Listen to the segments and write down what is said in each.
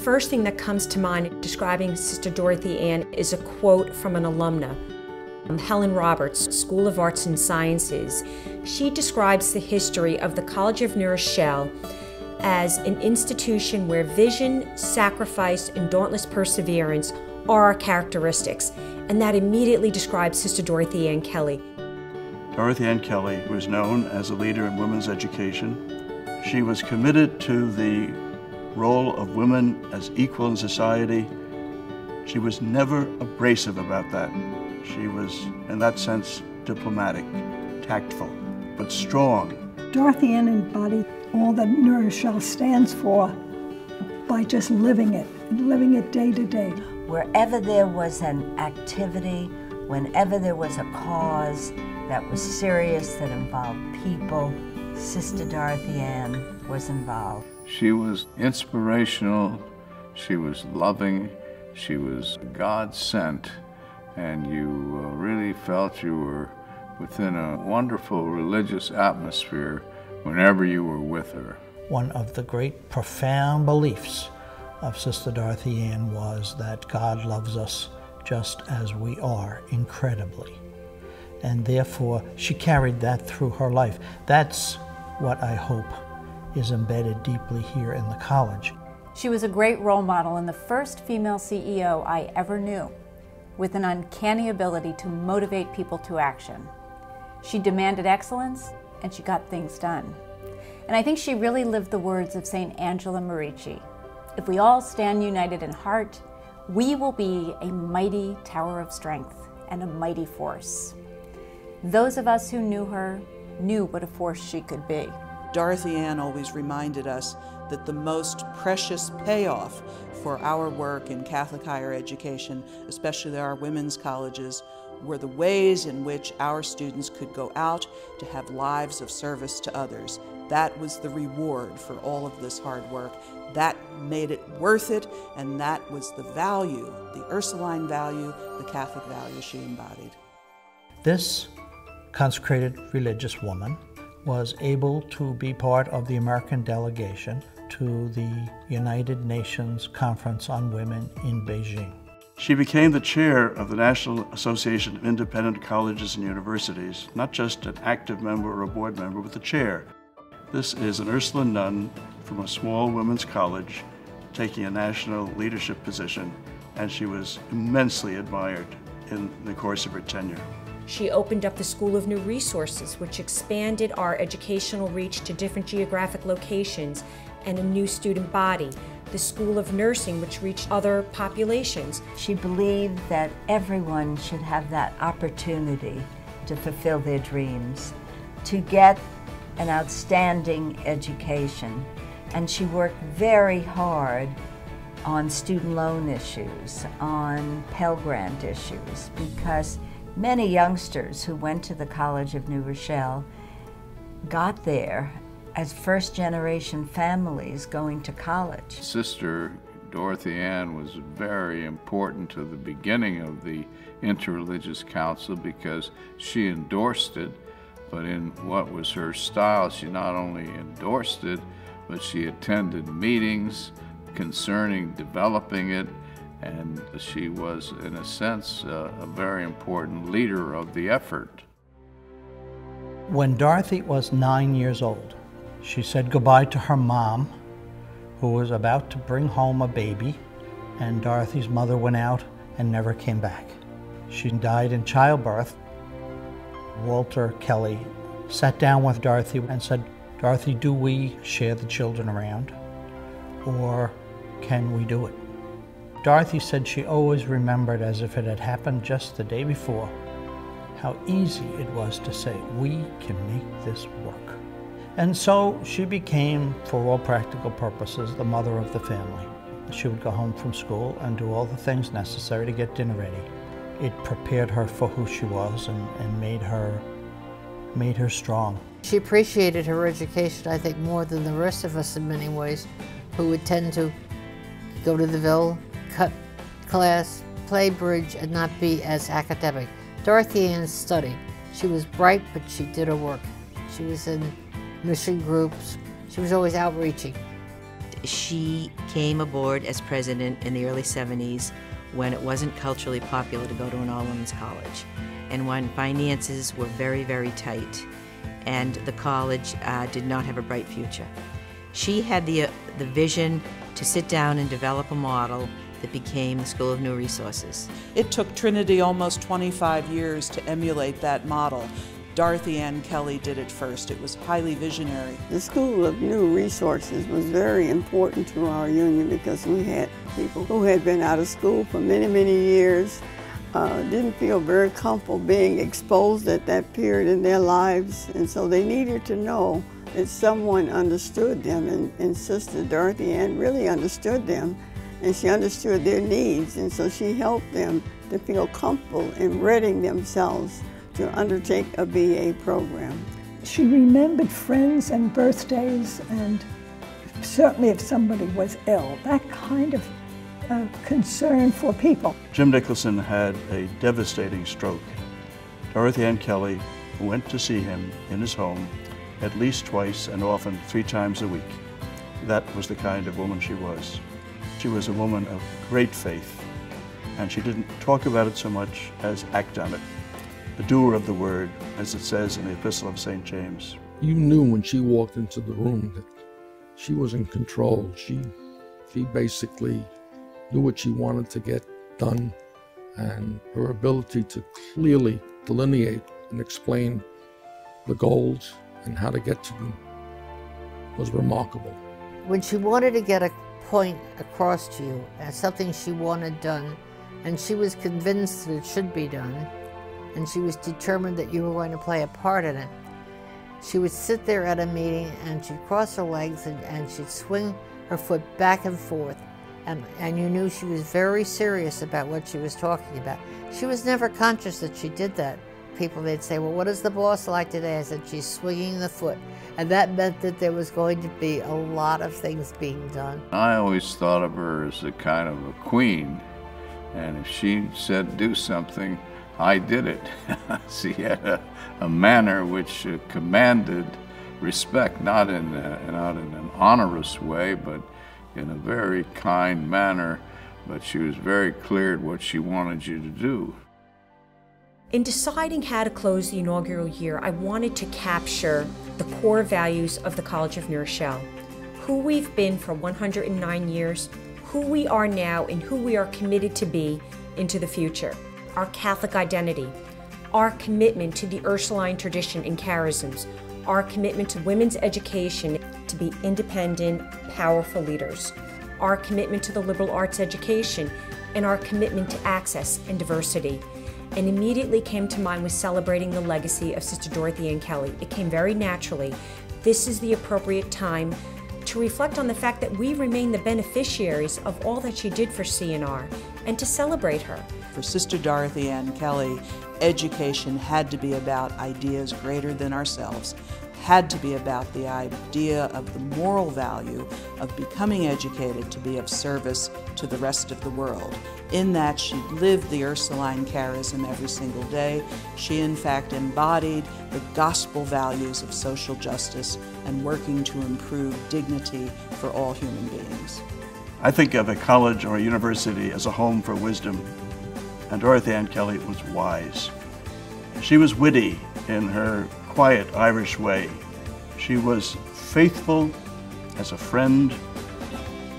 first thing that comes to mind describing Sister Dorothy Ann is a quote from an alumna, Helen Roberts, School of Arts and Sciences. She describes the history of the College of New Rochelle as an institution where vision, sacrifice, and dauntless perseverance are our characteristics, and that immediately describes Sister Dorothy Ann Kelly. Dorothy Ann Kelly was known as a leader in women's education. She was committed to the role of women as equal in society. She was never abrasive about that. She was, in that sense, diplomatic, tactful, but strong. Dorothy Ann embodied all that New Rochelle stands for by just living it, and living it day to day. Wherever there was an activity, whenever there was a cause that was serious, that involved people, Sister Dorothy Ann was involved. She was inspirational, she was loving, she was God-sent, and you really felt you were within a wonderful religious atmosphere whenever you were with her. One of the great profound beliefs of Sister Dorothy Ann was that God loves us just as we are, incredibly. And therefore, she carried that through her life. That's what I hope is embedded deeply here in the college. She was a great role model and the first female CEO I ever knew, with an uncanny ability to motivate people to action. She demanded excellence, and she got things done. And I think she really lived the words of St. Angela Merici. If we all stand united in heart, we will be a mighty tower of strength and a mighty force. Those of us who knew her knew what a force she could be. Dorothy Ann always reminded us that the most precious payoff for our work in Catholic higher education, especially our women's colleges, were the ways in which our students could go out to have lives of service to others. That was the reward for all of this hard work. That made it worth it, and that was the value, the Ursuline value, the Catholic value she embodied. This consecrated religious woman was able to be part of the American delegation to the United Nations Conference on Women in Beijing. She became the chair of the National Association of Independent Colleges and Universities, not just an active member or a board member, but the chair. This is an Ursuline nun from a small women's college taking a national leadership position, and she was immensely admired in the course of her tenure. She opened up the School of New Resources, which expanded our educational reach to different geographic locations and a new student body. The School of Nursing, which reached other populations. She believed that everyone should have that opportunity to fulfill their dreams, to get an outstanding education. And she worked very hard on student loan issues, on Pell Grant issues, because many youngsters who went to the College of New Rochelle got there as first-generation families going to college. Sister Dorothy Ann was very important to the beginning of the Interreligious Council because she endorsed it, but in what was her style, she not only endorsed it, but she attended meetings concerning developing it, and she was, in a sense, a very important leader of the effort. When Dorothy was 9 years old, she said goodbye to her mom, who was about to bring home a baby, and Dorothy's mother went out and never came back. She died in childbirth. Walter Kelly sat down with Dorothy and said, "Dorothy, do we share the children around, or can we do it?" Dorothy said she always remembered, as if it had happened just the day before, how easy it was to say, "We can make this work." And so she became, for all practical purposes, the mother of the family. She would go home from school and do all the things necessary to get dinner ready. It prepared her for who she was and made her strong. She appreciated her education, I think, more than the rest of us in many ways, who would tend to go to the Ville, cut class, play bridge, and not be as academic. Dorothy Ann studied. She was bright, but she did her work. She was in mission groups. She was always outreaching. She came aboard as president in the early 70s when it wasn't culturally popular to go to an all-women's college and when finances were very, very tight and the college did not have a bright future. She had the vision to sit down and develop a model that became the School of New Resources. It took Trinity almost 25 years to emulate that model. Dorothy Ann Kelly did it first. It was highly visionary. The School of New Resources was very important to our union because we had people who had been out of school for many, many years, didn't feel very comfortable being exposed at that period in their lives, and so they needed to know that someone understood them, and Sister Dorothy Ann really understood them, and she understood their needs, and so she helped them to feel comfortable in readying themselves to undertake a BA program. She remembered friends and birthdays, and certainly if somebody was ill, that kind of concern for people. Jim Nicholson had a devastating stroke. Dorothy Ann Kelly went to see him in his home at least twice and often 3 times a week. That was the kind of woman she was. She was a woman of great faith, and she didn't talk about it so much as act on it. The doer of the word, as it says in the Epistle of St. James. You knew when she walked into the room that she was in control. She basically knew what she wanted to get done, and her ability to clearly delineate and explain the goals and how to get to them was remarkable. When she wanted to get a point across to you as something she wanted done, and she was convinced that it should be done, and she was determined that you were going to play a part in it, she would sit there at a meeting and she'd cross her legs and she'd swing her foot back and forth, and you knew she was very serious about what she was talking about. She was never conscious that she did that. People, they'd say, well, what is the boss like today? I said, she's swinging the foot. And that meant that there was going to be a lot of things being done. I always thought of her as a kind of a queen, and if she said do something, I did it. She had a manner which commanded respect, not in an onerous way, but in a very kind manner, but she was very clear what she wanted you to do. In deciding how to close the inaugural year, I wanted to capture the core values of the College of New Rochelle, who we've been for 109 years, who we are now, and who we are committed to be into the future. Our Catholic identity, our commitment to the Ursuline tradition and charisms, our commitment to women's education to be independent, powerful leaders, our commitment to the liberal arts education, and our commitment to access and diversity. And immediately came to mind was celebrating the legacy of Sister Dorothy Ann Kelly. It came very naturally. This is the appropriate time to reflect on the fact that we remain the beneficiaries of all that she did for CNR and to celebrate her. For Sister Dorothy Ann Kelly, education had to be about ideas greater than ourselves, had to be about the idea of the moral value of becoming educated to be of service to the rest of the world. In that, she lived the Ursuline charism every single day. She, in fact, embodied the gospel values of social justice and working to improve dignity for all human beings. I think of a college or a university as a home for wisdom, and Dorothy Ann Kelly was wise. She was witty in her quiet Irish way. She was faithful as a friend,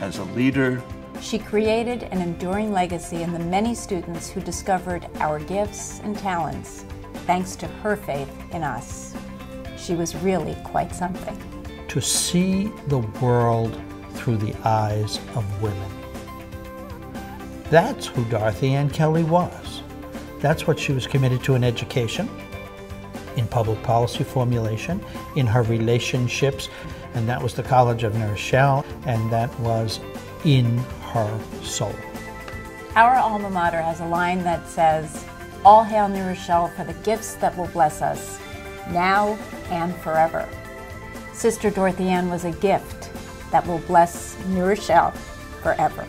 as a leader. She created an enduring legacy in the many students who discovered our gifts and talents thanks to her faith in us. She was really quite something. To see the world through the eyes of women. That's who Dorothy Ann Kelly was. That's what she was committed to in education, in public policy formulation, in her relationships, and that was the College of New Rochelle, and that was in her soul. Our alma mater has a line that says, "All hail New Rochelle for the gifts that will bless us, now and forever." Sister Dorothy Ann was a gift that will bless New Rochelle forever.